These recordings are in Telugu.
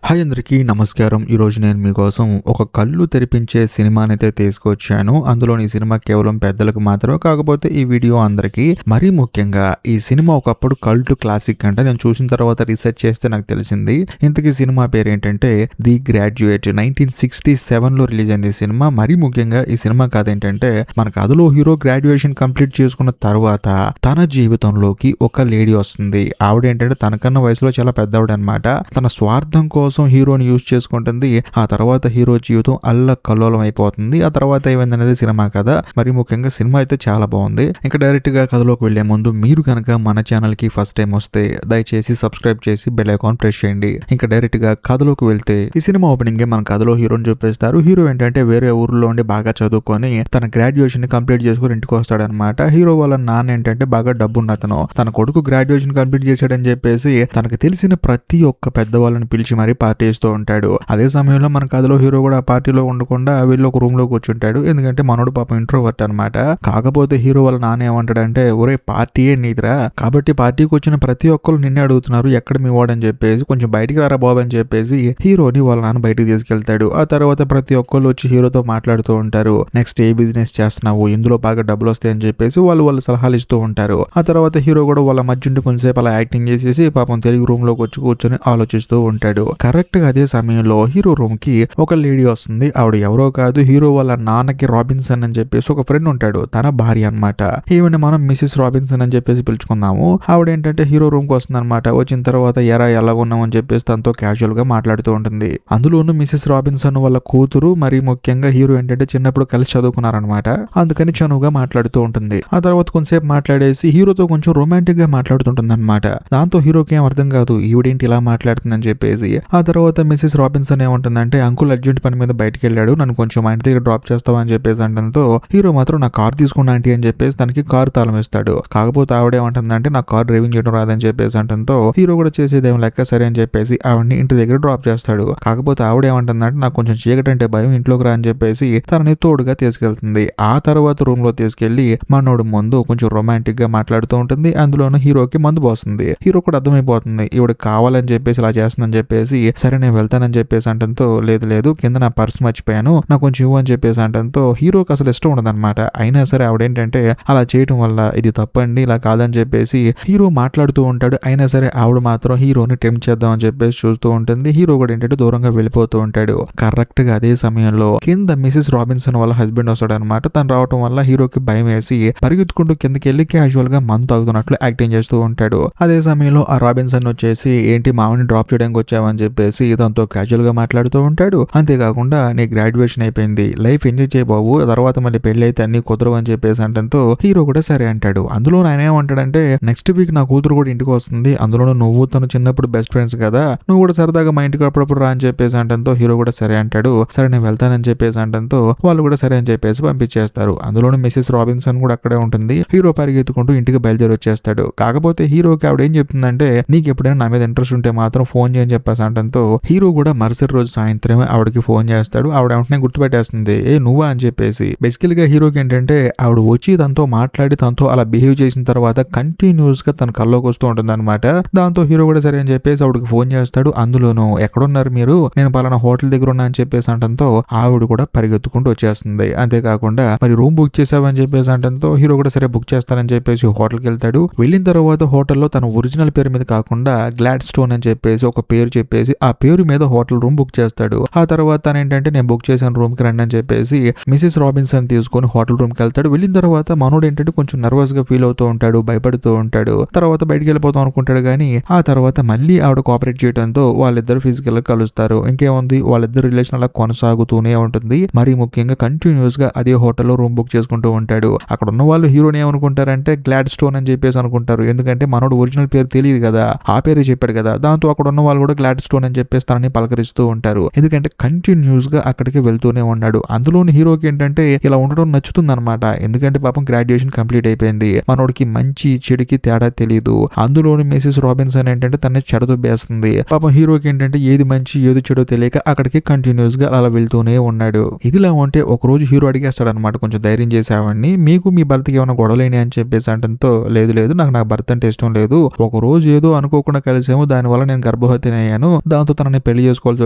హాయ్ అందరికీ నమస్కారం. ఈరోజు నేను మీకోసం ఒక కళ్ళు తెరిపించే సినిమానైతే తీసుకొచ్చాను. అందులోని ఈ సినిమా కేవలం పెద్దలకు మాత్రమే. కాకపోతే ఈ వీడియో అందరికీ. మరీ ముఖ్యంగా ఈ సినిమా ఒకప్పుడు కల్ట్ క్లాసిక్ అంట. నేను చూసిన తర్వాత రీసెర్చ్ చేస్తే నాకు తెలిసింది. ఇంతకీ సినిమా పేరు ఏంటంటే ది గ్రాడ్యుయేట్. 1967లో రిలీజ్ అయింది ఈ సినిమా. మరీ ముఖ్యంగా ఈ సినిమా కథ ఏంటంటే మన కథలో హీరో గ్రాడ్యుయేషన్ కంప్లీట్ చేసుకున్న తర్వాత తన జీవితంలోకి ఒక లేడీ వస్తుంది. ఆవిడ ఏంటంటే తనకన్నా వయసులో చాలా పెద్దవాడు అనమాట. తన స్వార్థం కోసం హీరోని యూజ్ చేసుకుంటుంది. ఆ తర్వాత హీరో జీవితం అల్లకల్లోలం అయిపోతుంది. ఆ తర్వాత ఏమైందనేది సినిమా కథ. మరి ముఖ్యంగా సినిమా అయితే చాలా బాగుంది. ఇంకా డైరెక్ట్ గా కథలోకి వెళ్లే ముందు మీరు కనుక మన ఛానల్ కి ఫస్ట్ టైం వస్తే దయచేసి సబ్స్క్రైబ్ చేసి బెల్ ఐకాన్ ప్రెస్ చేయండి. ఇంకా డైరెక్ట్ గా కథలోకి వెళ్తే ఈ సినిమా ఓపెనింగ్ మన కథలో హీరోని చూపిస్తారు. హీరో ఏంటంటే వేరే ఊర్లో ఉండి బాగా చదువుకొని తన గ్రాడ్యుయేషన్ ని కంప్లీట్ చేసుకుని ఇంటికి వస్తాడనమాట. హీరో వాళ్ళ నాన్న ఏంటంటే బాగా డబ్బున్న అతను. తన కొడుకు గ్రాడ్యుయేషన్ కంప్లీట్ చేశాడని చెప్పేసి తనకు తెలిసిన ప్రతి ఒక్క పెద్దవాళ్ళని పిలిచి మరీ పార్టీ ఇస్తూ ఉంటాడు. అదే సమయంలో మన కథలో హీరో కూడా ఆ పార్టీలో ఉండకుండా వీళ్ళు ఒక రూమ్ లో కూర్చుంటాడు. ఎందుకంటే మనోడు పాపం ఇంట్రోవర్ట్ అనమాట. కాకపోతే హీరో వాళ్ళ నాన్న ఏమంటాడంటే ఒరే పార్టీయే నీదిరా, కాబట్టి పార్టీకి వచ్చిన ప్రతి ఒక్కరు నిన్నే అడుగుతున్నారు ఎక్కడ మీ వాడని చెప్పేసి కొంచెం బయటికి రారా బాబు అని చెప్పేసి హీరోని వాళ్ళ నాన్న బయటికి తీసుకెళ్తాడు. ఆ తర్వాత ప్రతి ఒక్కళ్ళు వచ్చి హీరోతో మాట్లాడుతూ ఉంటారు. నెక్స్ట్ ఏ బిజినెస్ చేస్తున్నావు, ఇందులో బాగా డబ్బులు వస్తాయని చెప్పేసి వాళ్ళు సలహాలు ఇస్తూ ఉంటారు. ఆ తర్వాత హీరో కూడా వాళ్ళ మధ్య ఉండి కొంచెంసేపు అలా యాక్టింగ్ చేసేసి పాపం తిరిగి రూమ్ లోకి వచ్చి కూర్చొని ఆలోచిస్తూ ఉంటాడు. కరెక్ట్ గా అదే సమయంలో హీరో రూమ్ కి ఒక లేడీ వస్తుంది. ఆవిడ ఎవరో కాదు, హీరో వాళ్ళ నాన్నకి రాబిన్సన్ అని చెప్పేసి ఒక ఫ్రెండ్ ఉంటాడు, తన భార్య అనమాట. ఈవెన్ మనం మిసెస్ రాబిన్సన్ అని చెప్పేసి పిలుచుకుందాము. ఆవిడ ఏంటంటే హీరో రూమ్ కి వస్తుంది అనమాట. వచ్చిన తర్వాత ఎలా ఉన్నాం అని చెప్పేసి తనతో క్యాజువల్ గా మాట్లాడుతూ ఉంటుంది. అందులోనూ మిసెస్ రాబిన్సన్ వాళ్ళ కూతురు మరి ముఖ్యంగా హీరో ఏంటంటే చిన్నప్పుడు కలిసి చదువుకున్నారనమాట. అందుకని చనువుగా మాట్లాడుతూ ఉంటుంది. ఆ తర్వాత కొంతసేపు మాట్లాడేసి హీరోతో కొంచెం రొమాంటిక్ గా మాట్లాడుతుంటుంది అనమాట. దాంతో హీరోకి ఏం అర్థం కాదు, ఈవిడేంటి ఇలా మాట్లాడుతుందని చెప్పేసి. ఆ తర్వాత మిసెస్ రాబిన్సన్ ఏమంటుందంటే అంకుల్ అర్జెంట్ పని మీద బయటికి వెళ్ళాడు, నన్ను కొంచెం మా ఇంటి దగ్గర డ్రాప్ చేస్తావా అని చెప్పేసి అంటంతో హీరో మాత్రం నా కార్ తీసుకున్నా ఆంటీ అని చెప్పేసి తనకి కారు తాళం ఇస్తాడు. కాకపోతే ఆవిడేమంటుందంటే నాకు కార్ డ్రైవింగ్ చేయడం రాదని చెప్పేసి అంటంతో హీరో కూడా చేసేదేం లెక్క సరే అని చెప్పేసి ఆవిడని ఇంటి దగ్గర డ్రాప్ చేస్తాడు. కాకపోతే ఆవిడేమంటుందంటే నాకు కొంచెం చీకటంటే భయం, ఇంట్లోకి రా అని చెప్పేసి తనని తోడుగా తీసుకెళ్తుంది. ఆ తర్వాత రూమ్ లో తీసుకెళ్లి మనోడు ముందు కొంచెం రొమాంటిక్ గా మాట్లాడుతూ ఉంటుంది. అందులోనూ హీరోకి మందు పోస్తుంది. హీరో కూడా అర్థమైపోతుంది ఈవిడ కావాలని చెప్పేసి ఇలా చేస్తుందని చెప్పేసి సరే నేను వెళ్తానని చెప్పేసి అంటంతో లేదు కింద నా పర్స్ మర్చిపోయాను, నాకు కొంచెం ఇవ్వు అని చెప్పేసి అంటంతో హీరోకి అసలు ఇష్టం ఉండదన్నమాట. అయినా సరే ఆవిడేంటంటే అలా చేయటం వల్ల ఇది తప్పండి ఇలా కాదని చెప్పేసి హీరో మాట్లాడుతూ ఉంటాడు. అయినా సరే ఆవిడ మాత్రం హీరోని టెంప్ట్ చేద్దాం అని చెప్పేసి చూస్తూ ఉంటుంది. హీరో కూడా ఏంటంటే దూరంగా వెళ్ళిపోతూ ఉంటాడు. కరెక్ట్ గా అదే సమయంలో కింద మిసెస్ రాబిన్సన్ వాళ్ళ హస్బెండ్ వస్తాడు అనమాట. తను రావటం వల్ల హీరోకి భయం వేసి పరిగెత్తుకుంటూ కిందకి వెళ్ళి క్యాజువల్ గా మందు తాగుతున్నట్లు యాక్టింగ్ చేస్తూ ఉంటాడు. అదే సమయంలో ఆ రాబిన్సన్ వచ్చేసి ఏంటి మామని డ్రాప్ చేయడానికి వచ్చావని చెప్పేసి దాంతో క్యాజువల్ గా మాట్లాడుతూ ఉంటాడు. అంతేకాకుండా నీ గ్రాడ్యుయేషన్ అయిపోయింది, లైఫ్ ఎంజాయ్ చేయ బాబు, తర్వాత మళ్ళీ పెళ్లి అయితే అన్ని కుదరవు అని చెప్పేసి అంటంతో హీరో కూడా సరే అంటాడు. అందులో ఆయన ఏమంటాడంటే నెక్స్ట్ వీక్ నా కూతురు కూడా ఇంటికి వస్తుంది, అందులో నువ్వు తను చిన్నప్పుడు బెస్ట్ ఫ్రెండ్స్ కదా, నువ్వు కూడా సరదాగా మా ఇంటికి అప్పుడప్పుడు రా అని చెప్పేసి అంటంతో హీరో కూడా సరే అంటాడు. సరే నేను వెళ్తానని చెప్పేసి అంటంతో వాళ్ళు కూడా సరే అని చెప్పేసి పంపించేస్తారు. అందులోనూ మిసెస్ రాబిన్సన్ కూడా అక్కడే ఉంటుంది. హీరో పరిగెత్తుకుంటూ ఇంటికి బయలుదేరి వచ్చేస్తాడు. కాకపోతే హీరోకి ఆవిడ ఏం చెప్తుందంటే నీకు ఎప్పుడైనా నా మీద ఇంట్రెస్ట్ ఉంటే మాత్రం ఫోన్ చేయని చెప్పేసి అంటంతో హీరో కూడా మరుసటి రోజు సాయంత్రమే ఆవిడకి ఫోన్ చేస్తాడు. ఆవిడ వెంటనే గుర్తుపెట్టేస్తుంది, ఏ నువ్వా అని చెప్పేసి. బేసికల్ గా హీరోకి ఏంటంటే ఆవిడ వచ్చి తనతో మాట్లాడి తనతో అలా బిహేవ్ చేసిన తర్వాత కంటిన్యూస్ గా తన కల్లోకి వస్తూ ఉంటుంది అనమాట. దాంతో హీరో కూడా సరే అని చెప్పేసి ఆవిడకి ఫోన్ చేస్తాడు. అందులోనూ ఎక్కడున్నారు మీరు, నేను పలానా హోటల్ దగ్గర ఉన్నా అని చెప్పేసి అంటంతో ఆవిడ కూడా పరిగెత్తుకుంటూ వచ్చేస్తుంది. అంతేకాకుండా మరి రూమ్ బుక్ చేసావని చెప్పేసి అంటంతో హీరో కూడా సరే బుక్ చేస్తానని చెప్పేసి హోటల్కి వెళ్తాడు. వెళ్ళిన తర్వాత హోటల్లో తన ఒరిజినల్ పేరు మీద కాకుండా గ్లాడ్ స్టోన్ అని చెప్పేసి ఒక పేరు చెప్పేసి ఆ పేరు మీద హోటల్ రూమ్ బుక్ చేస్తాడు. ఆ తర్వాత తను ఏంటంటే నేను బుక్ చేసిన రూమ్ కి రండి అని చెప్పేసి మిసెస్ రాబిన్సన్ తీసుకొని హోటల్ రూమ్ కి వెళ్తాడు. వెళ్ళిన తర్వాత మనోడు ఏంటంటే కొంచెం నర్వస్ గా ఫీల్ అవుతూ ఉంటాడు, భయపడుతూ ఉంటాడు. తర్వాత బయటికి వెళ్ళిపోతాం అనుకుంటాడు కానీ ఆ తర్వాత మళ్ళీ ఆవిడ కోఆపరేట్ చేయడంతో వాళ్ళిద్దరు ఫిజికల్ గా కలుస్తారు. ఇంకేముంది వాళ్ళిద్దరు రిలేషన్ అలా కొనసాగుతూనే ఉంటుంది. మరి ముఖ్యంగా కంటిన్యూస్ గా అదే హోటల్లో రూమ్ బుక్ చేసుకుంటూ ఉంటాడు. అక్కడ ఉన్న వాళ్ళు హీరోని ఏమనుకుంటారంటే గ్లాడ్ స్టోన్ అని చెప్పేసి అనుకుంటారు. ఎందుకంటే మనోడు ఒరిజినల్ పేరు తెలియదు కదా, ఆ పేరే చెప్పాడు కదా. దాంతో అక్కడ ఉన్న వాళ్ళు కూడా గ్లాడ్ స్టోన్ అని చెప్పేసి తనని పలకరిస్తూ ఉంటారు. ఎందుకంటే కంటిన్యూస్ గా అక్కడికి వెళ్తూనే ఉన్నాడు. అందులోని హీరోకి ఏంటంటే ఇలా ఉండడం నచ్చుతుంది అనమాట. ఎందుకంటే పాపం గ్రాడ్యుయేషన్ కంప్లీట్ అయిపోయింది, మనోడికి మంచి చెడుకి తేడా తెలియదు. అందులోని మిసెస్ రాబిన్సన్ ఏంటంటే తనని చెడదొబ్బేస్తుంది. పాపం హీరోకి ఏంటంటే ఏది మంచి ఏది చెడో తెలియక అక్కడికి కంటిన్యూస్ గా అలా వెళ్తూనే ఉన్నాడు. ఇదిలా ఉంటే ఒక రోజు హీరో అడిగేస్తాడు అనమాట, కొంచెం ధైర్యం చేసేవాడిని, మీకు మీ భర్తకి ఏమైనా గొడవలేని అని చెప్పేసి అంటంతో లేదు నాకు భర్త అంటే ఇష్టం లేదు, ఒక రోజు ఏదో అనుకోకుండా కలిసేమో దానివల్ల నేను గర్భవతిని అయ్యాను, దాంతో తనని పెళ్లి చేసుకోవాల్సి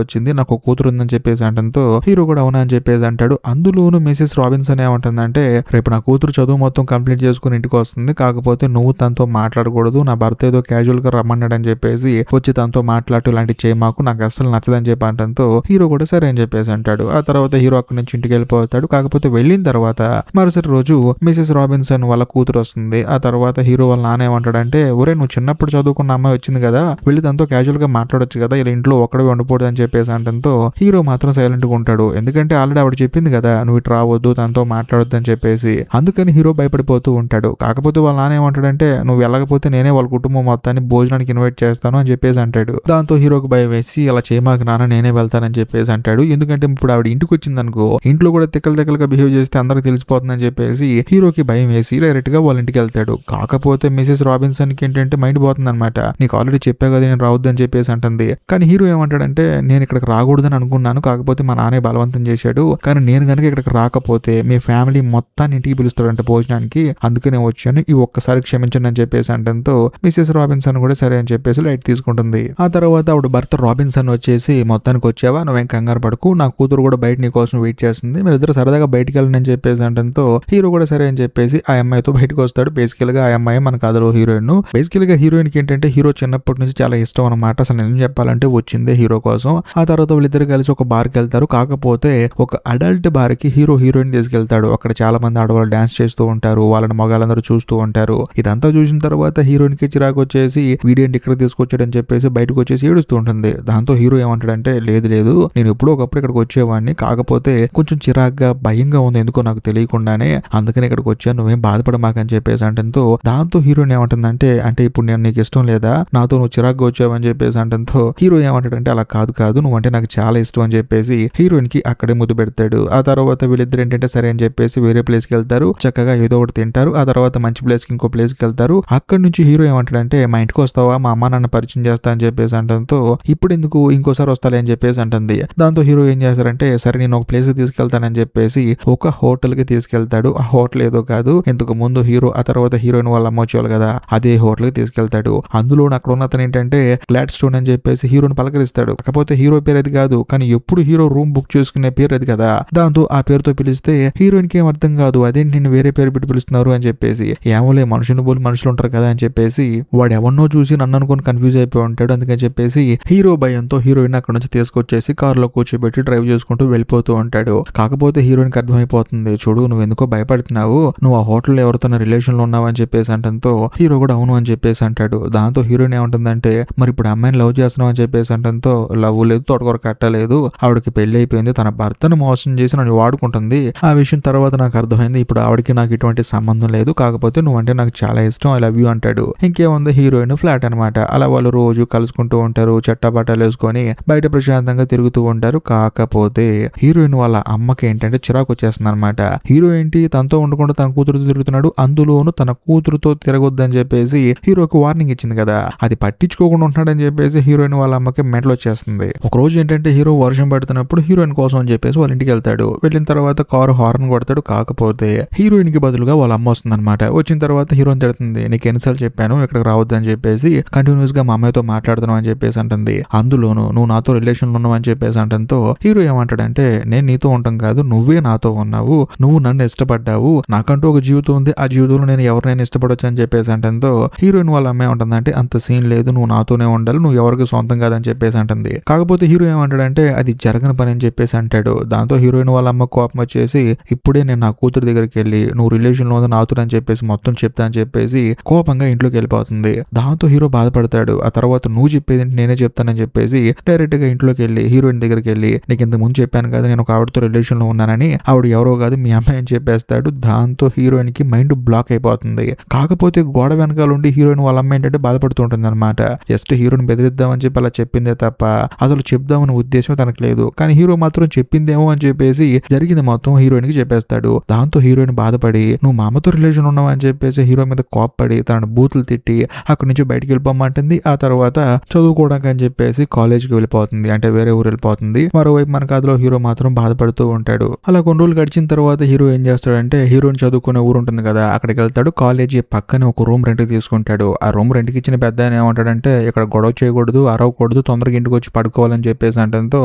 వచ్చింది, నాకు కూతురు ఉందని చెప్పేసి అంటంతో హీరో కూడా అవునా అని చెప్పేసి అంటాడు. అందులోను మిసెస్ రాబిన్సన్ ఏమంటుందంటే, రేపు నా కూతురు చదువు మొత్తం కంప్లీట్ చేసుకుని ఇంటికి వస్తుంది, కాకపోతే నువ్వు తనతో మాట్లాడకూడదు, నా భర్త ఏదో క్యాజువల్ గా రమ్మన్నాడు అని చెప్పేసి వచ్చి తనతో మాట్లాడు, ఇలాంటి చేయి మాకు, నాకు అస్సలు నచ్చదని చెప్పి అంటంతో హీరో కూడా సరే అని చెప్పేసి అంటాడు. ఆ తర్వాత హీరో అక్కడి నుంచి ఇంటికి వెళ్ళిపోతాడు. కాకపోతే వెళ్ళిన తర్వాత మరుసటి రోజు మిసెస్ రాబిన్సన్ వాళ్ళ కూతురు వస్తుంది. ఆ తర్వాత హీరో వాళ్ళ నాన్న ఏమంటాడంటే, ఒరే నువ్వు చిన్నప్పుడు చదువుకున్న అమ్మాయి వచ్చింది కదా, వెళ్ళి దాంతో క్యాజువల్ గా మాట్లాడొచ్చు కదా, ఇలా ఇంట్లో ఒక్కడే ఉండకూడదు అని చెప్పేసి అంటంతో హీరో మాత్రం సైలెంట్ గా ఉంటాడు. ఎందుకంటే ఆల్రెడీ ఆవిడ చెప్పింది కదా, నువ్వు ఇటు రావద్దు, తనతో మాట్లాడొద్దు అని చెప్పేసి. అందుకని హీరో భయపడిపోతూ ఉంటాడు. కాకపోతే వాళ్ళ నాన్న ఏమంటాడంటే, నువ్వు వెళ్ళకపోతే నేనే వాళ్ళ కుటుంబం మొత్తాన్ని భోజనానికి ఇన్వైట్ చేస్తాను అని చెప్పేసి అంటాడు. దాంతో హీరోకి భయం వేసి, అలా చేయమాక నాన్న, నేనే వెళ్తానని చెప్పేసి అంటాడు. ఎందుకంటే ఇప్పుడు ఆవిడ ఇంటికి వచ్చింది అనుకో, ఇంట్లో కూడా తిక్కలుగా బిహేవ్ చేస్తే అందరికి తెలిసిపోతుందని చెప్పేసి హీరోకి భయం వేసి డైరెక్ట్ గా వాళ్ళ ఇంటికి వెళ్తాడు. కాకపోతే మిసెస్ రాబిన్సన్ కి ఏంటంటే మైండ్ పోతుంది అనమాట. నీకు ఆల్రెడీ చెప్పా కదా నేను రావద్దు అని చెప్పేసి అంటుంది. కానీ హీరో ఏమంటాడంటే, నేను ఇక్కడికి రాకూడదని అనుకున్నాను, కాకపోతే మా నాన్నే బలవంతం చేశాడు, కానీ నేను కనుక ఇక్కడికి రాకపోతే మీ ఫ్యామిలీ మొత్తాన్ని ఇంటికి పిలుస్తాడంటే భోజనానికి, అందుకే నేను వచ్చాను, ఈ ఒక్కసారి క్షమించండి అని చెప్పేసి అంటంతో మిసెస్ రాబిన్సన్ కూడా సరే అని చెప్పేసి లైట్ తీసుకుంటుంది. ఆ తర్వాత ఆవిడ భర్త రాబిన్సన్ వచ్చేసి, మొత్తానికి వచ్చావా, నువ్వేం కంగారు పడకు, నా కూతురు కూడా బయట నీ కోసం వెయిట్ చేస్తుంది, మీరిద్దరు సరదాగా బయటికి వెళ్ళండి అని చెప్పేసి అంటంతో హీరో కూడా సరే అని చెప్పేసి ఆ అమ్మాయితో బయటకు వస్తాడు. బేసికల్ గా ఆ అమ్మాయి మన కథలో హీరోయిన్. బేసికల్ గా హీరోయిన్ కి ఏంటంటే హీరో చిన్నప్పటి నుంచి చాలా ఇష్టం అనమాట. అసలు నిజం చెప్పాలంటే వచ్చిందే హీరో కోసం. ఆ తర్వాత వీళ్ళిద్దరు కలిసి ఒక బార్ కి వెళ్తారు. కాకపోతే ఒక అడల్ట్ బార్ కి హీరో హీరోయిన్ తీసుకెళ్తాడు. అక్కడ చాలా మంది ఆడవాళ్ళు డాన్స్ చేస్తూ ఉంటారు, వాళ్ళని మగాళ్ళందరూ చూస్తూ ఉంటారు. ఇదంతా చూసిన తర్వాత హీరోయిన్ కి చిరాకు వచ్చేసి, వీడియోని ఇక్కడ తీసుకొచ్చాడని చెప్పేసి బయటకు వచ్చేసి ఏడుస్తూ ఉంటుంది. దాంతో హీరో ఏమంటాడంటే, లేదు లేదు, నేను ఎప్పుడో ఒకప్పుడు ఇక్కడికి వచ్చేవాడిని, కాకపోతే కొంచెం చిరాగ్గా భయంగా ఉంది ఎందుకో నాకు తెలియకుండానే, అందుకని ఇక్కడికి వచ్చాను, నువ్వేం బాధపడమాకని చెప్పేసి అంటంతో దాంతో హీరోయిన్ ఏమంటుందంటే, అంటే ఇప్పుడు నేను నీకు ఇష్టం లేదా, నాతో నువ్వు చిరాగ్గా వచ్చావని చెప్పేసి అంటంతో హీరో ఏమంటాడంటే, అలా కాదు నువ్వంటే నాకు చాలా ఇష్టం అని చెప్పేసి హీరోయిన్ కి అక్కడే ముద్దు పెడతాడు. ఆ తర్వాత వీళ్ళిద్దరు ఏంటంటే సరే అని చెప్పేసి వేరే ప్లేస్ కి వెళ్తారు, చక్కగా ఏదో ఒకటి తింటారు. ఆ తర్వాత మంచి ప్లేస్ కి ఇంకో ప్లేస్ కి వెళ్తారు. అక్కడ నుంచి హీరో ఏమంటాడంటే, మా ఇంటికి వస్తావా, మా అమ్మ నాన్న పరిచయం చేస్తా అని చెప్పేసి అంటంతో ఇప్పుడు ఎందుకు, ఇంకోసారి వస్తాలే అని చెప్పేసి అంటుంది. దాంతో హీరో ఏం చేస్తారంటే, సరే నేను ఒక ప్లేస్ కి తీసుకెళ్తానని చెప్పేసి ఒక హోటల్ కి తీసుకెళ్తాడు. ఆ హోటల్ ఏదో కాదు, ఇంతకు ముందు హీరో ఆ తర్వాత హీరోయిన్ వాళ్ళ అమ్మ వచ్చేవాళ్ళు కదా, అదే హోటల్ కి తీసుకెళ్తాడు. అందులో అక్కడ ఉన్న అతను ఏంటంటే గ్లాడ్ స్టోన్ అని చెప్పేసి హీరోని పలకరిస్తాడు. కాకపోతే హీరో పేరు అది కాదు, కానీ ఎప్పుడు హీరో రూమ్ బుక్ చేసుకునే పేరు అది కదా. దాంతో ఆ పేరుతో పిలిస్తే హీరోయిన్ కి ఏం అర్థం కాదు, అదేంటి నేను వేరే పేరు పెట్టి పిలుస్తున్నారు అని చెప్పేసి. ఏమోలే, మనుషులు పోలి మనుషులు ఉంటారు కదా అని చెప్పేసి వాడు ఎవరినో చూసి నన్ను అనుకుని కన్ఫ్యూజ్ అయిపోయి ఉంటాడు. అందుకని చెప్పేసి హీరో భయంతో హీరోయిన్ అక్కడ నుంచి తీసుకొచ్చేసి కారులో కూర్చోబెట్టి డ్రైవ్ చేసుకుంటూ వెళ్ళిపోతూ ఉంటాడు. కాకపోతే హీరోయిన్ కి అర్థమైపోతుంది, చూడు నువ్వు ఎందుకో భయపడుతున్నావు, నువ్వు ఆ హోటల్లో ఎవరితో రిలేషన్ లో ఉన్నావు అని చెప్పేసి అంటంతో హీరో కూడా అవును అని చెప్పేసి అంటాడు. దాంతో హీరోయిన్ ఏమంటుందంటే, మరి ఇప్పుడు అమ్మాయిని లవ్ చేస్తున్నావు అని చెప్పేసి అంటంతో లవ్ లేదు, తోటకూర కట్టలేదు, ఆవిడకి పెళ్లి అయిపోయింది, తన భర్తను మోసం చేసి నన్ను వాడుకుంటుంది, ఆ విషయం తర్వాత నాకు అర్థమైంది, ఇప్పుడు ఆవిడకి నాకు ఎటువంటి సంబంధం లేదు, కాకపోతే నువ్వంటే నాకు చాలా ఇష్టం, ఐ లవ్ యూ అంటాడు. ఇంకేముంది, హీరోయిన్ ఫ్లాట్ అనమాట. అలా వాళ్ళు రోజు కలుసుకుంటూ ఉంటారు, చట్టాపట్టాలు వేసుకొని బయట ప్రశాంతంగా తిరుగుతూ ఉంటారు. కాకపోతే హీరోయిన్ వాళ్ళ అమ్మకి ఏంటంటే చిరాకు వచ్చేస్తుంది అనమాట. హీరో ఏంటి తనతో ఉండకుండా తన కూతురుతో తిరుగుతున్నాడు, అందులోను తన కూతురుతో తిరగొద్దని చెప్పేసి హీరోకి వార్నింగ్ ఇచ్చింది కదా, అది పట్టించుకోకుండా ఉంటున్నాడని చెప్పేసి హీరోయిన్ వాళ్ళ అమ్మకి మెంటల్ వచ్చేస్తుంది. ఒక రోజు ఏంటంటే హీరో వర్షం పడుతున్నప్పుడు హీరోయిన్ కోసం అని చెప్పేసి వాళ్ళ ఇంటికి వెళ్తాడు. వెళ్ళిన తర్వాత కారు హార్న్ కొడతాడు. కాకపోతే హీరోయిన్ కి బదులుగా వాళ్ళ అమ్మ వస్తుంది అనమాట. వచ్చిన తర్వాత హీరోయిన్ తిడుతుంది, నీకు ఎన్నిసార్లు చెప్పాను ఇక్కడికి రావద్దని చెప్పేసి, కంటిన్యూస్ గా మా అమ్మాయితో మాట్లాడుతున్నావు అని చెప్పేసి అంటుంది. అందులోను నువ్వు నాతో రిలేషన్ లో ఉన్నావు అని చెప్పేసి అంటంతో హీరో ఏమంటాడంటే, నేను నీతో ఉంటాం కాదు, నువ్వే నాతో ఉన్నావు, నువ్వు నన్ను ఇష్టపడ్డావు, నాకంటూ ఒక జీవితం ఉంది, ఆ జీవితంలో నేను ఎవరినైనా ఇష్టపడొచ్చు అని చెప్పేసి అంటంతో హీరోయిన్ వాళ్ళ అమ్మాయి ఉంటుందంటే, అంత సీన్ లేదు, నువ్వు నాతోనే ఉండాలి, నువ్వు ఎవరికి సొంతం కాదని చెప్పేసి అంటుంది. కాకపోతే హీరో ఏమంటాడంటే, అది జరగని పని అని చెప్పేసి అంటాడు. దాంతో హీరోయిన్ వాళ్ళ అమ్మ కోపం వచ్చేసి, ఇప్పుడే నేను నా కూతురు దగ్గరికి వెళ్ళి నువ్వు రిలేషన్ లో నాతో అని చెప్పేసి మొత్తం చెప్తా అని చెప్పేసి కోపంగా ఇంట్లోకి వెళ్ళిపోతుంది. దాంతో హీరో బాధపడతాడు. ఆ తర్వాత నువ్వు చెప్పేది నేనే చెప్తానని చెప్పేసి డైరెక్ట్ గా ఇంట్లోకి వెళ్ళి హీరోయిన్ దగ్గరికి వెళ్ళి, నీకు ఇంత ముందు చెప్పాను కదా నేను ఒక ఆవిడతో రిలేషన్ లో ఉన్నానని, ఆవిడ ఎవరో కాదు మీ అమ్మాయి అని చెప్పేస్తాడు. దాంతో హీరోయిన్ కి మైండ్ బ్లాక్ అయిపోతుంది. కాకపోతే గోడ వెనకాల ఉండి హీరోయిన్ వాళ్ళ అమ్మాయి ఏంటంటే బాధపడుతూ ఉంటుంది అనమాట. జస్ట్ హీరోని బెదిరిద్దామని చెప్పి అలా చెప్పిందే తప్ప అసలు చెప్దామని ఉద్దేశం తనకు లేదు. కానీ హీరో మాత్రం చెప్పిందేమో అని చెప్పేసి జరిగింది మొత్తం హీరోయిన్ కి చెప్పేస్తాడు. దాంతో హీరోయిన్ బాధపడి నువ్వు మా అమ్మతో రిలేషన్ ఉన్నావు అని చెప్పేసి హీరో మీద కోప్పడి తనను బూతులు తిట్టి అక్కడి నుంచి బయటికి వెళ్ళిపోమంటుంది. ఆ తర్వాత చదువుకోవడానికి అని చెప్పేసి కాలేజ్కి వెళ్ళిపోతుంది, అంటే వేరే ఊరు వెళ్ళిపోతుంది. మరోవైపు మన కథలో హీరో మాత్రం బాధపడుతూ ఉంటాడు. అలా కొన్ని రోజులు గడిచిన తర్వాత హీరో ఏం చేస్తాడంటే, హీరోయిన్ చదువుకునే ఊరు ఉంటుంది కదా, అక్కడికి వెళ్తాడు. కాలేజీ పక్కనే ఒక రూమ్ రెంట్కి తీసుకుంటాడు. ఆ రూమ్ రెంట్కి ఇచ్చిన పెద్ద ఆయన ఏమంటాడంటే, ఇక్కడ గొడవ చేయకూడదు, అరవకూడదు, ఉండకూడదు, తొందరగా ఇంటికి వచ్చి పడుకోవాలని చెప్పేసి అనడంతో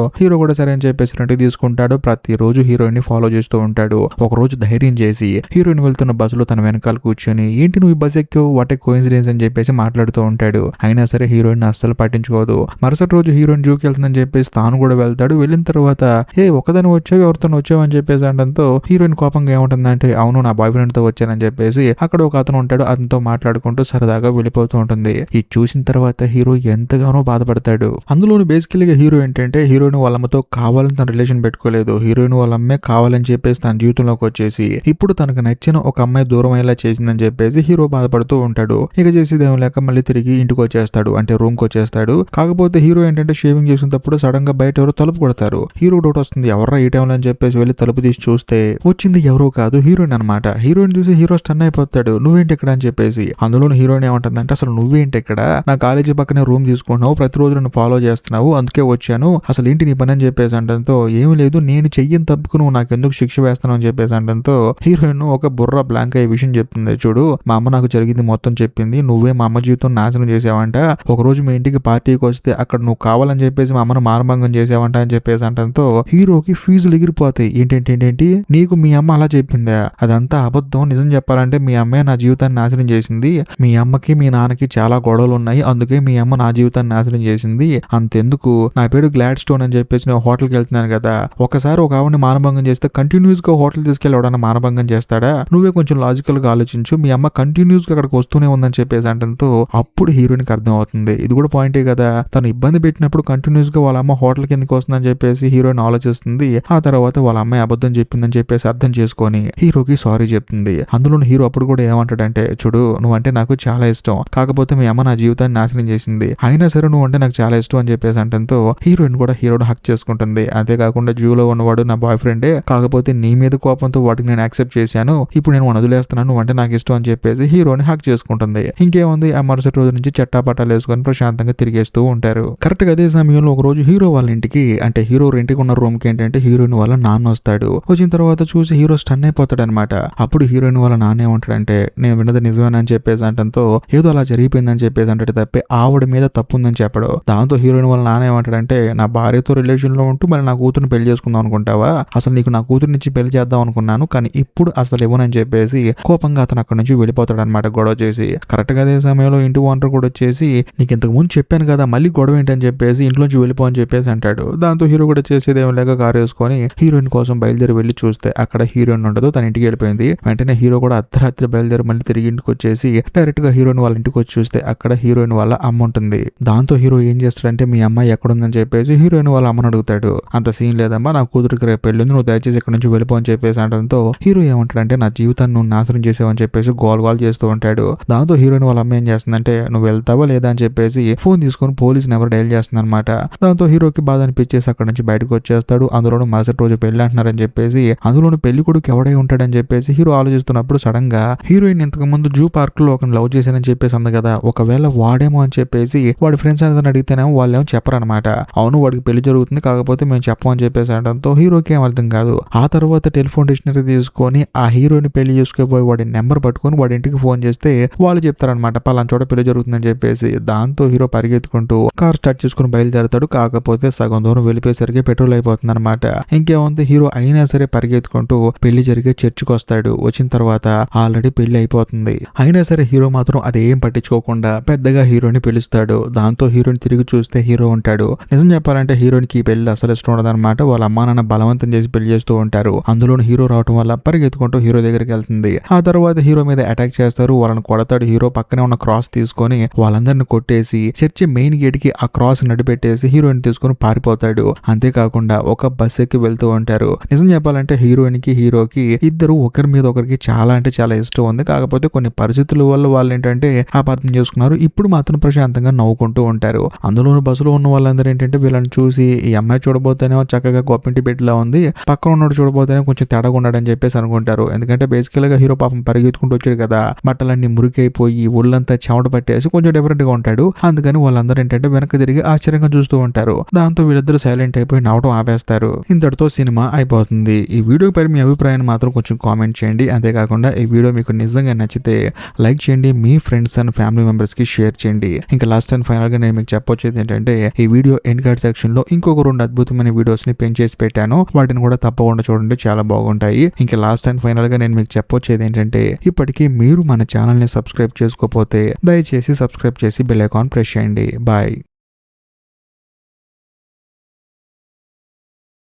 హీరో కూడా సరే అని చెప్పేసి రెంట్ తీసుకుంటాడు. ప్రతిరోజు హీరోయిన్ ని ఫాలో చేస్తూ ఉంటాడు. ఒక రోజు ధైర్యం చేసి హీరోయిన్ వెళ్తున్న బస్సులో తన వెనకాల కూర్చొని ఏంటి నువ్వు ఈ బస్ ఎక్కావు, వాట్ ఏ కోఇన్సిడెన్స్ అని చెప్పేసి మాట్లాడుతూ ఉంటాడు. అయినా సరే హీరోయిన్ అస్సలు పట్టించుకోదు. మరుసటి రోజు హీరోయిన్ జూకి వెళ్తుందని చెప్పేసి తాను కూడా వెళ్తాడు. వెళ్ళిన తర్వాత ఒకదాని వచ్చావు, ఎవరితో వచ్చావు అని చెప్పేసి అనడంతో హీరోయిన్ కోపంగా ఏముంటుందంటే అవును నా బాయ్ ఫ్రెండ్ తో వచ్చానని చెప్పేసి అక్కడ ఒక అతను ఉంటాడు, అతనితో మాట్లాడుకుంటూ సరదాగా వెళ్ళిపోతూ ఉంటుంది. ఇది చూసిన తర్వాత హీరో ఎంతగానో బాధపడతాడు. అందులోని బేసికలీగా హీరో ఏంటంటే హీరోయిన్ వాళ్ళ అమ్మతో కావాలని తన రిలేషన్ పెట్టుకోలేదు. హీరోయిన్ వాళ్ళ అమ్మే కావాలని చెప్పేసి తన జీవితంలోకి వచ్చేసి ఇప్పుడు తనకు నచ్చిన ఒక అమ్మాయి దూరం అయ్యేలా చేసిందని చెప్పేసి హీరో బాధపడుతూ ఉంటాడు. ఇక చేసేది ఏం లేక మళ్ళీ తిరిగి ఇంటికి వచ్చేస్తాడు, అంటే రూమ్ కి వచ్చేస్తాడు. కాకపోతే హీరో ఏంటంటే షేవింగ్ చేసినప్పుడు సడన్ గా బయట ఎవరో తలుపు కొడతారు. హీరో డౌట్ వస్తుంది, ఎవర్రా ఈ టైంలో అని చెప్పేసి వెళ్ళి తలుపు తీసి చూస్తే వచ్చింది ఎవరో కాదు హీరోయిన్ అనమాట. హీరోయిన్ చూసి హీరో స్టన్ అయిపోతాడు, నువ్వేంటి ఇక్కడ అని చెప్పేసి. అందులో హీరోయిన్ ఏమంటుందంటే అసలు నువ్వేంటి ఇక్కడ, నా కాలేజీ పక్కనే రూమ్ తీసుకుంటున్నావు, ప్రతిరోజు నన్ను ఫాలో చేస్తున్నావు, అందుకే వచ్చాను, అసలు ఏంటి నీ పని అని చెప్పేసి అనడంతో ఏమి లేదు నేను చెయ్యని తప్పుకు నువ్వు నాకు ఎందుకు శిక్ష వేస్తాను అని చెప్పేసి అనడంతో హీరోయిన్ ఒక బుర్ర బ్లాంక్ అయ్యే విషయం చెప్తుంది. చూడు మా అమ్మ నాకు జరిగింది మొత్తం చెప్పింది, నువ్వే మా అమ్మ జీవితం నాశనం చేసావంట, ఒక రోజు మీ ఇంటికి పార్టీకి వస్తే అక్కడ నువ్వు కావాలని చెప్పేసి మా అమ్మను మానభంగం చేసావంట అని చెప్పేసి అనడంతో హీరోకి ఫీజులు ఎగిరిపోతాయి. ఏంటేంటి నీకు మీ అమ్మ అలా చెప్పిందా, అదంతా అబద్ధం, నిజం చెప్పాలంటే మీ అమ్మే నా జీవితాన్ని నాశనం చేసింది, మీ అమ్మకి మీ నాన్నకి చాలా గొడవలు ఉన్నాయి, అందుకే మీ అమ్మ నా జీవితాన్ని నాశనం చేసింది, అంతెందుకు నా పేరు గ్లాడ్ స్టోన్ అని చెప్పేసి నేను హోటల్కి వెళ్తున్నాను కదా, ఒకసారి ఒక ఆవిడని మానభంగం చేస్తే కంటిన్యూస్ గా హోటల్ తీసుకెళ్ళి ఎవడన్నా మానభంగం చేస్తాడా, నువ్వే కొంచెం లాజికల్ గా ఆలోచించు, మీ అమ్మ కంటిన్యూస్ గా అక్కడికి వస్తూనే ఉందని చెప్పేసి అంటంతో అప్పుడు హీరోయిన్ కి అర్థం అవుతుంది ఇది కూడా పాయింటే కదా, తను ఇబ్బంది పెట్టినప్పుడు కంటిన్యూస్ గా వాళ్ళ అమ్మ హోటల్ కిందకి వస్తుందని చెప్పేసి హీరోయిన్ ఆలోచిస్తుంది. ఆ తర్వాత వాళ్ళ అమ్మాయి అబద్ధం చెప్పిందని చెప్పేసి అర్థం చేసుకొని హీరోకి సారీ చెప్తుంది. అందులో హీరో అప్పుడు కూడా ఏమంటాడంటే చూడు నువ్వంటే నాకు చాలా ఇష్టం, కాకపోతే మీ అమ్మ నా జీవితాన్ని నాశనం చేసింది, అయినా సరే నువ్వు అంటే నాకు చాలా ఇష్టం అని చెప్పేసి అంటంతో హీరోయిన్ కూడా హీరోని హక్ చేసుకుంటుంది. అంతేకాకుండా జూలో ఉన్నవాడు నా బాయ్ ఫ్రెండే, కాకపోతే నీ మీద కోపంతో వాటికి నేను యాక్సెప్ట్ చేశాను, ఇప్పుడు నేను వదిలేస్తున్నాను, నువ్వు అంటే నాకు ఇష్టం అని చెప్పేసి హీరోని హక్ చేసుకుంటుంది. ఇంకేముంది ఆ మరుసటి రోజు నుంచి చట్టాపట్టాలు వేసుకొని ప్రశాంతంగా తిరిగేస్తూ ఉంటారు. కరెక్ట్ గా అదే సమయంలో ఒక రోజు హీరో వాళ్ళ ఇంటికి, అంటే హీరో రెంట్కి ఉన్న రూమ్ కి ఏంటంటే హీరోయిన్ వాళ్ళ నాన్న వస్తాడు. వచ్చిన తర్వాత చూసి హీరో స్టన్ అయిపోతాడు అనమాట. అప్పుడు హీరోయిన్ వాళ్ళ నాన్న ఏమంటాడంటే నేను విన్నది నిజమేనని చెప్పేసి అంటంతో ఏదో అలా జరిగిపోయిందని చెప్పేసి అంటే తప్పే ఆవిడ మీద తప్పు ఉందని చెప్పడు. దాంతో హీరోయిన్ వాళ్ళ నాన్న ఏమంటాడంటే నా భార్యతో రిలేషన్ లో ఉంటూ మరి నా కూతురుని పెళ్లి చేసుకుందాం అనుకుంటావా, అసలు నీకు నా కూతురు నుంచి పెళ్లి చేద్దాం అనుకున్నాను కానీ ఇప్పుడు అసలు ఇవ్వనని చెప్పేసి కోపంగా అతను అక్కడ నుంచి వెళ్ళిపోతాడు అనమాట గొడవ చేసి. కరెక్ట్ గా అదే సమయంలో ఇంటి ఓనర్ కూడా వచ్చేసి నీకు ఇంతకు ముందు చెప్పాను కదా మళ్ళీ గొడవ ఏంటని చెప్పేసి ఇంట్లోంచి వెళ్ళిపో అని చెప్పేసి అంటాడు. దాంతో హీరో కూడా చేసేది ఏం లేక కారు వేసుకొని హీరోయిన్ కోసం బయలుదేరి వెళ్ళి చూస్తే అక్కడ హీరోయిన్ ఉండదు, తన ఇంటికి వెళ్ళిపోయింది. వెంటనే హీరో కూడా అర్ధరాత్రి బయలుదేరి మళ్ళీ తిరిగి ఇంటికి వచ్చేసి డైరెక్ట్ గా హీరోయిన్ వాళ్ళ ఇంటికి వచ్చి చూస్తే అక్కడ హీరోయిన్ వాళ్ళ అమ్మ ఉంటుంది. దాంతో హీరో ఏం చేస్తాడంటే మీ అమ్మాయి ఎక్కడుందని చెప్పేసి హీరోయిన్ వాళ్ళ అమ్మని అడుగుతాడు. అంత సీన్ లేదమ్మా, నా కూతురికి రేపు పెళ్ళి ఉంది, నువ్వు దయచేసి ఇక్కడ నుంచి వెళ్ళిపో అని చెప్పేసి అనడంతో హీరో ఏమంటాడంటే నా జీవితాన్ని నువ్వు నాశనం చేసావని చెప్పేసి గోల్ చేస్తూ ఉంటాడు. దాంతో హీరోయిన్ వాళ్ళ అమ్మ ఏం చేస్తుందంటే నువ్వు వెళ్తావా లేదా అని చెప్పేసి ఫోన్ తీసుకొని పోలీస్ నెంబర్ డైల్ చేస్తుంది అనమాట. దాంతో హీరోకి బాధ అనిపించేసి అక్కడ నుంచి బయటకు వచ్చేస్తాడు. అందులోనూ మరుసటి రోజు పెళ్లి అంటున్నారని చెప్పేసి అందులోనూ పెళ్లి కొడుకు ఎవడై ఉంటాడని చెప్పేసి హీరో ఆలోచిస్తున్నప్పుడు సడన్ గా హీరోయిన్ ఇంతకు ముందు జూ పార్క్ లో ఒక లవ్ చేశానని చెప్పేసి అంది కదా, ఒకవేళ వాడేమో అని చెప్పేసి వాడి ఫ్రెండ్స్ అందరిని అడిగితేనేమో వాళ్ళేమో చెప్పరనమాట. అవును వాడికి పెళ్లి జరుగుతుంది కాకపోతే మేము చెప్పమని చెప్పేసి అనడంతో హీరోకి ఏం అర్థం కాదు. ఆ తర్వాత టెలిఫోన్ డిక్షనరీ తీసుకొని ఆ హీరోని పెళ్లి చేసుకోబోయి వాడి నెంబర్ పట్టుకొని వాడి ఇంటికి ఫోన్ చేస్తే వాళ్ళు చెప్తారనమాట పలానా చోట పెళ్లి జరుగుతుందని చెప్పేసి. దాంతో హీరో పరిగెత్తుకుంటూ కార్ స్టార్ట్ చేసుకుని బయలుదేరతాడు. కాకపోతే సగం దూరం వెళ్ళిపోయేసరికి పెట్రోల్ అయిపోతుంది అనమాట. ఇంకేముంది హీరో అయినా సరే పరిగెత్తుకుంటూ పెళ్లి జరిగే చర్చికి వస్తాడు. వచ్చిన తర్వాత ఆల్రెడీ పెళ్లి అయిపోతుంది. అయినా సరే హీరో మాత్రం అదేం పట్టించుకోకుండా పెద్దగా హీరోని పిలుస్తాడు. దాంతో హీరోని తిరిగి చూస్తే హీరో ఉంటాడు. నిజం చెప్పాలంటే హీరోయిన్కి ఈ పెళ్లి అసలు ఇష్టం ఉండదన్నమాట. వాళ్ళ అమ్మా నాన్న బలవంతం చేసి పెళ్లి చేస్తూ ఉంటారు. అందులో హీరో రావడం వల్ల పరిగెత్తుకుంటూ హీరో దగ్గరికి వెళ్తుంది. ఆ తర్వాత హీరో మీద అటాక్ చేస్తారు, వాళ్ళని కొడతాడు. హీరో పక్కనే ఉన్న క్రాస్ తీసుకొని వాళ్ళందరిని కొట్టేసి చర్చి మెయిన్ గేట్ కి ఆ క్రాస్ నడిపెట్టేసి హీరోయిన్ తీసుకొని పారిపోతాడు. అంతేకాకుండా ఒక బస్ ఎక్కి వెళ్తూ ఉంటారు. నిజం చెప్పాలంటే హీరోయిన్ కి హీరోకి ఇద్దరు ఒకరి మీద ఒకరికి చాలా అంటే చాలా ఇష్టం ఉంది. కాకపోతే కొన్ని పరిస్థితుల వల్ల వాళ్ళు ఏంటంటే అపార్థం చేసుకున్నారు. ఇప్పుడు మాత్రం ప్రశాంతంగా నవ్వుకుంటూ ఉంటారు. అందులోని బస్సులో ఉన్న వాళ్ళందరూ ఏంటంటే వీళ్ళని చూసి ఈ అమ్మాయి చూడబోతేనే చక్కగా గొప్పింటి బిడ్డలా ఉంది, పక్కన ఉన్నోడు చూడబోతేనే కొంచెం తేడాగా ఉన్నాడని చెప్పేసి అనుకుంటారు. ఎందుకంటే బేసికల్ గా హీరో పాపం పరిగెత్తుకుంటూ వచ్చాడు కదా, బట్టలన్నీ మురికైపోయి ఒళ్ళంతా చెమట పట్టేసి కొంచెం డిఫరెంట్ గా ఉంటాడు. అందుకని వాళ్ళందరూ ఏంటంటే వెనక్కి తిరిగి ఆశ్చర్యంగా చూస్తూ ఉంటారు. దాంతో వీళ్ళిద్దరు సైలెంట్ అయిపోయి నవ్వడం ఆపేస్తారు. ఇంతటితో సినిమా అయిపోతుంది. ఈ వీడియో పై మీ అభిప్రాయాన్ని మాత్రం కొంచెం కామెంట్ చేయండి. అంతేకాకుండా ఈ వీడియో మీకు నిజంగా నచ్చితే లైక్ చేయండి, మీ ఫ్రెండ్స్ అండ్ ఫ్యామిలీ మెంబర్స్ కి షేర్ చేయండి. ఇంకా లాస్ట్ అండ్ ఫైనల్ గా నేను మీకు చెప్పొచ్చు చెప్పొచ్చేది ఏంటంటే ఈ వీడియో ఎండ్ కార్డ్ సెక్షన్ లో ఇంకొక 2 అద్భుతమైన వీడియోస్ ని పెంచేసి పెట్టాను. వాటిని కూడా తప్పకుండా చూడండి, చాలా బాగుంటాయి. ఇంకా లాస్ట్ అండ్ ఫైనల్ గా నేను మీకు చెప్పొచ్చేది ఏంటంటే ఇప్పటికీ మీరు మన ఛానల్ ని సబ్స్క్రైబ్ చేసుకోకపోతే దయచేసి సబ్స్క్రైబ్ చేసి బెల్ ఐకాన్ ప్రెస్ చేయండి. బాయ్.